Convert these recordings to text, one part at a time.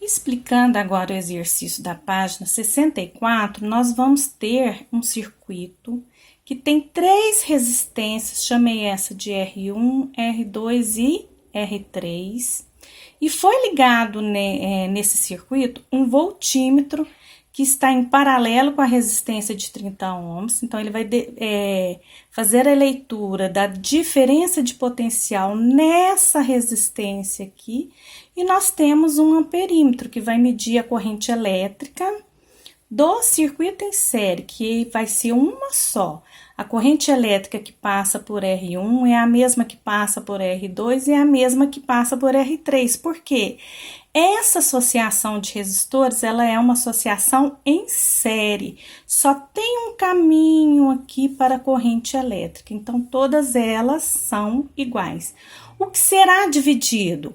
Explicando agora o exercício da página 64, nós vamos ter um circuito que tem 3 resistências, chamei essa de R1, R2 e R3, e foi ligado nesse circuito um voltímetro que está em paralelo com a resistência de 30 ohms, então ele vai fazer a leitura da diferença de potencial nessa resistência aqui, e nós temos um amperímetro que vai medir a corrente elétrica do circuito em série, que vai ser uma só. A corrente elétrica que passa por R1 é a mesma que passa por R2 e é a mesma que passa por R3. Por quê? Essa associação de resistores, ela é uma associação em série. Só tem um caminho aqui para a corrente elétrica. Então, todas elas são iguais. O que será dividido?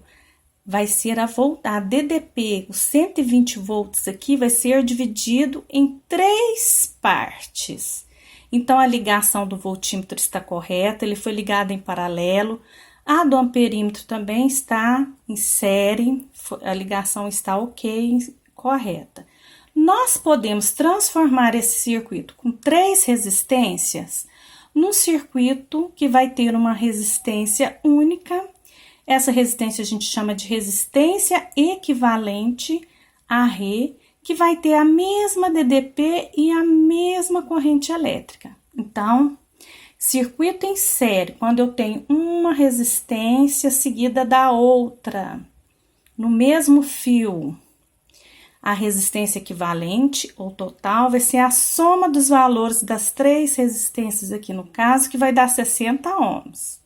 Vai ser a DDP, os 120 volts aqui, vai ser dividido em 3 partes. Então, a ligação do voltímetro está correta, ele foi ligado em paralelo. A do amperímetro também está em série, a ligação está ok, correta. Nós podemos transformar esse circuito com 3 resistências num circuito que vai ter uma resistência única. Essa resistência a gente chama de resistência equivalente a R, que vai ter a mesma DDP e a mesma corrente elétrica. Então, circuito em série, quando eu tenho uma resistência seguida da outra, no mesmo fio, a resistência equivalente ou total vai ser a soma dos valores das 3 resistências aqui no caso, que vai dar 60 ohms.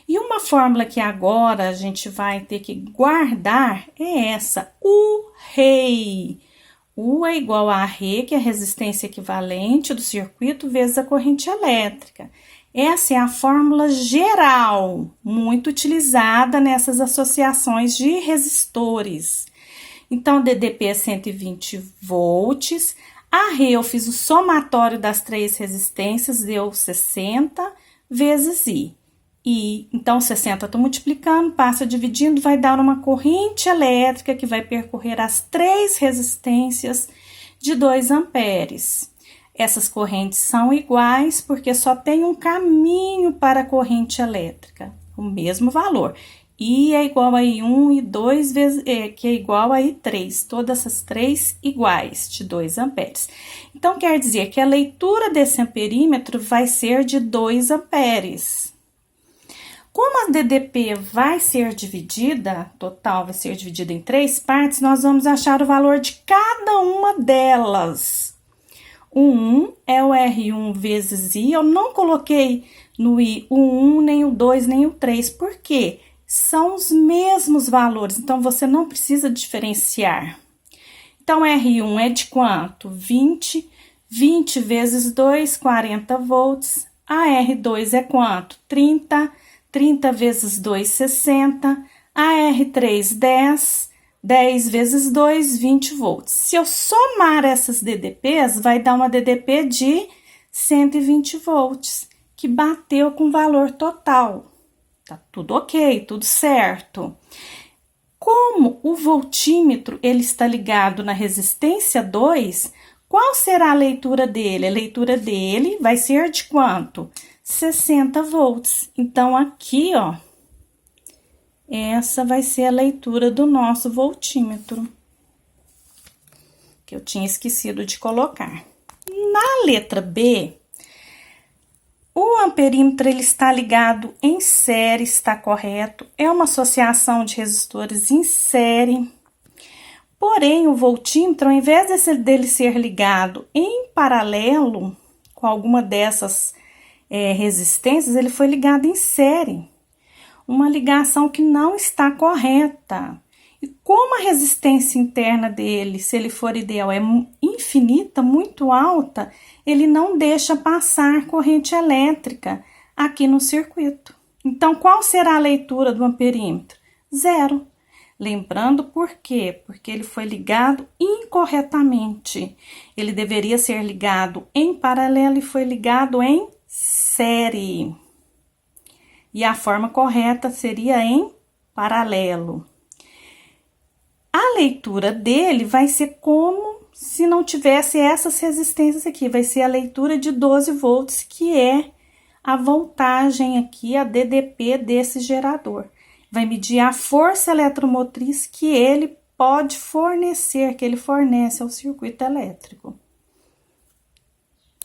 E uma fórmula que agora a gente vai ter que guardar é essa, U-rei. U é igual a R, que é a resistência equivalente do circuito, vezes a corrente elétrica. Essa é a fórmula geral, muito utilizada nessas associações de resistores. Então, DDP é 120 volts. A R eu fiz o somatório das 3 resistências, deu 60 vezes I. E então 60 estou multiplicando, passa dividindo, vai dar uma corrente elétrica que vai percorrer as 3 resistências de 2 amperes. Essas correntes são iguais porque só tem um caminho para a corrente elétrica, o mesmo valor. I é igual a I1 e 2 vezes, que é igual a I3, todas essas 3 iguais, de 2 amperes. Então, quer dizer que a leitura desse amperímetro vai ser de 2 amperes. Como a DDP vai ser dividida, total vai ser dividida em 3 partes, nós vamos achar o valor de cada uma delas. O 1 é o R1 vezes I, eu não coloquei no I o 1, nem o 2, nem o 3, por quê? São os mesmos valores, então você não precisa diferenciar. Então, R1 é de quanto? 20, 20 vezes 2, 40 volts. A R2 é quanto? 30, 30 vezes 2, 60. A R3, 10, 10 vezes 2, 20 volts. Se eu somar essas DDPs, vai dar uma DDP de 120 volts, que bateu com o valor total. Tá tudo ok, tudo certo. Como o voltímetro ele está ligado na resistência 2, qual será a leitura dele? A leitura dele vai ser de quanto? 60 volts. Então, aqui, ó, essa vai ser a leitura do nosso voltímetro, que eu tinha esquecido de colocar. Na letra B, o amperímetro ele está ligado em série, está correto. É uma associação de resistores em série. Porém, o voltímetro, ao invés dele ser ligado em paralelo com alguma dessas resistências, ele foi ligado em série. Uma ligação que não está correta. E como a resistência interna dele, se ele for ideal, é infinita, muito alta, ele não deixa passar corrente elétrica aqui no circuito. Então, qual será a leitura do amperímetro? 0. Lembrando por quê? Porque ele foi ligado incorretamente. Ele deveria ser ligado em paralelo e foi ligado em série. E a forma correta seria em paralelo. A a leitura dele vai ser como se não tivesse essas resistências aqui, vai ser a leitura de 12 volts, que é a voltagem aqui, a DDP desse gerador. Vai medir a força eletromotriz que ele pode fornecer, que ele fornece ao circuito elétrico.